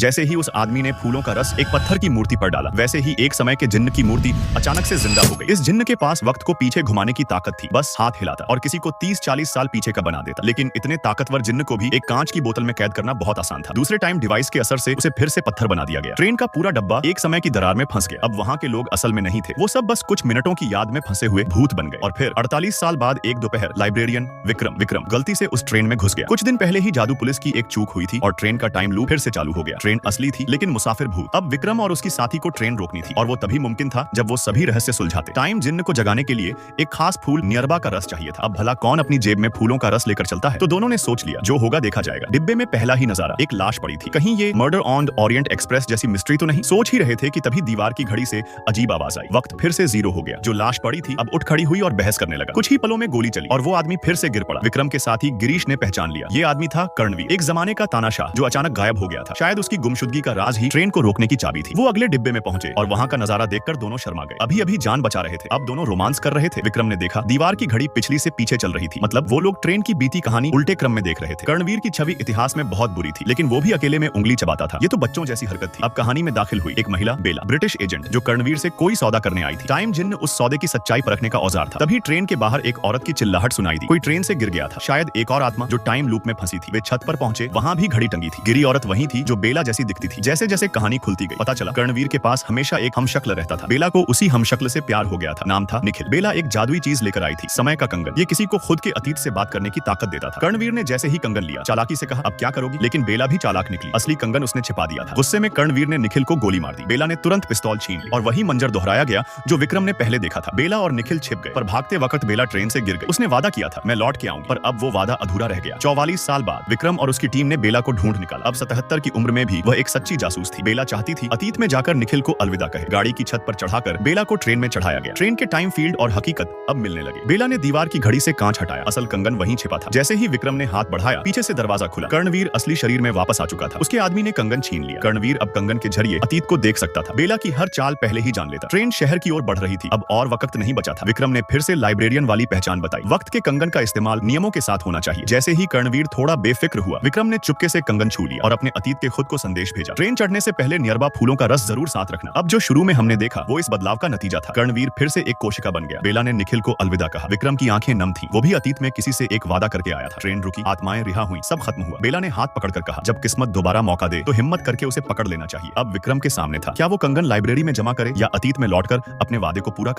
जैसे ही उस आदमी ने फूलों का रस एक पत्थर की मूर्ति पर डाला, वैसे ही एक समय के जिन्न की मूर्ति अचानक से जिंदा हो गई। इस जिन्न के पास वक्त को पीछे घुमाने की ताकत थी, बस हाथ हिलाता और किसी को 30-40 साल पीछे का बना देता। लेकिन इतने ताकतवर जिन्न को भी एक कांच की बोतल में कैद करना बहुत आसान था। दूसरे टाइम डिवाइस के असर से उसे फिर से पत्थर बना दिया गया। ट्रेन का पूरा डब्बा एक समय की दरार में फंस गया। अब वहाँ के लोग असल में नहीं थे, वो सब बस कुछ मिनटों की याद में फंसे हुए भूत बन गए। और फिर 48 साल बाद एक दोपहर लाइब्रेरियन विक्रम गलती से उस ट्रेन में घुस गया। कुछ दिन पहले ही जादू पुलिस की एक चूक हुई थी और ट्रेन का टाइम लूप फिर से चालू हो गया। ट्रेन असली थी लेकिन मुसाफिर भूत। अब विक्रम और उसकी साथी को ट्रेन रोकनी थी और वो तभी मुमकिन था जब वो सभी रहस्य सुलझाते। टाइम जिन्न को जगाने के लिए एक खास फूल नियरबा का रस चाहिए था। अब भला कौन अपनी जेब में फूलों का रस लेकर चलता है? तो दोनों ने सोच लिया जो होगा देखा जाएगा। डिब्बे में पहला ही नजारा, एक लाश पड़ी थी। कहीं ये मर्डर ऑन ओरिएंट एक्सप्रेस जैसी मिस्ट्री तो नहीं? सोच ही रहे थे कि तभी दीवार की घड़ी से अजीब आवाज आई। वक्त फिर से 0 हो गया। जो लाश पड़ी थी अब उठ खड़ी हुई और बहस करने लगा। कुछ ही पलों में गोली चली और वो आदमी फिर से गिर पड़ा। विक्रम के साथी गिरीश ने पहचान लिया, ये आदमी था कर्णवीर, एक जमाने का तानाशाह जो अचानक गायब हो गया था। शायद उसकी गुमशुदगी का राज ही ट्रेन को रोकने की चाबी थी। वो अगले डिब्बे में पहुंचे और वहां का नजारा देखकर दोनों शर्मा गए। अभी अभी जान बचा रहे थे, अब दोनों रोमांस कर रहे थे। विक्रम ने देखा दीवार की घड़ी पिछली से पीछे चल रही थी, मतलब वो लोग ट्रेन की बीती कहानी उल्टे क्रम में देख रहे थे। कर्णवीर की छवि इतिहास में बहुत बुरी थी, लेकिन वो भी अकेले में उंगली चबाता था। ये तो बच्चों जैसी हरकत थी। अब कहानी में दाखिल हुई एक महिला बेला, ब्रिटिश एजेंट जो कर्णवीर से कोई सौदा करने आई थी। टाइम जिन्न उस सौदे की सच्चाई परखने का औजार था। तभी ट्रेन के बाहर एक औरत की चिल्लाहट सुनाई दी। कोई ट्रेन से गिर गया था, शायद एक और आत्मा जो टाइम लूप में फंसी थी। वे छत पर पहुंचे, वहां भी घड़ी टंगी थी। गिरी औरत वही थी जो बेला जैसी दिखती थी। जैसे जैसे कहानी खुलती गई पता चला कर्णवीर के पास हमेशा एक हमशक्ल रहता था। बेला को उसी हमशक्ल से प्यार हो गया था, नाम था निखिल। बेला एक जादुई चीज लेकर आई थी, समय का कंगन। ये किसी को खुद के अतीत से बात करने की ताकत देता था। कर्णवीर ने जैसे ही कंगन लिया चालाकी से कहा अब क्या करोगी, लेकिन बेला भी चालाक निकली। असली कंगन उसने छिपा दिया था। गुस्से में कर्णवीर ने निखिल को गोली मार दी। बेला ने तुरंत पिस्तौल छीन ली और वही मंजर दोहराया गया जो विक्रम ने पहले देखा था। बेला और निखिल छिप गए, पर भागते वक्त बेला ट्रेन से गिर गई। उसने वादा किया था मैं लौट के आऊंगी, पर अब वो वादा अधूरा रह गया। 44 साल बाद विक्रम और उसकी टीम ने बेला को ढूंढ निकाला। अब 77 की उम्र में भी वह एक सच्ची जासूस थी। बेला चाहती थी अतीत में जाकर निखिल को अलविदा कहे। गाड़ी की छत पर चढ़ाकर बेला को ट्रेन में चढ़ाया गया। ट्रेन के टाइम फील्ड और हकीकत अब मिलने लगे। बेला ने दीवार की घड़ी से कांच हटाया, असल कंगन वहीं छिपा था। जैसे ही विक्रम ने हाथ बढ़ाया पीछे से दरवाजा खुला। कर्णवीर असली शरीर में वापस आ चुका था। उसके आदमी ने कंगन छीन लिया। कर्णवीर अब कंगन के जरिए अतीत को देख सकता था। बेला की हर चाल पहले ही जान लेता। ट्रेन शहर की ओर बढ़ रही थी, अब और वक्त नहीं बचा था। विक्रम ने फिर से लाइब्रेरियन वाली पहचान बताई। वक्त के कंगन का इस्तेमाल नियमों के साथ होना चाहिए। जैसे ही कर्णवीर थोड़ा बेफिक्र हुआ, विक्रम ने चुपके से कंगन छू लिया और अपने अतीत के खुद को संदेश भेजा। ट्रेन चढ़ने से पहले नियरबा फूलों का रस जरूर साथ रखना। अब जो शुरू में हमने देखा वो इस बदलाव का नतीजा था। कर्णवीर फिर से एक कोशिका बन गया। बेला ने निखिल को अलविदा कहा। विक्रम की आंखें नम थीं, वो भी अतीत में किसी से एक वादा करके आया था। ट्रेन रुकी, आत्माएं रिहा हुई, सब खत्म हुआ। बेला ने हाथ पकड़कर कहा जब किस्मत दोबारा मौका दे तो हिम्मत करके उसे पकड़ लेना चाहिए। अब विक्रम के सामने था, क्या वो कंगन लाइब्रेरी में जमा करे या अतीत में लौटकर अपने वादे को पूरा करे।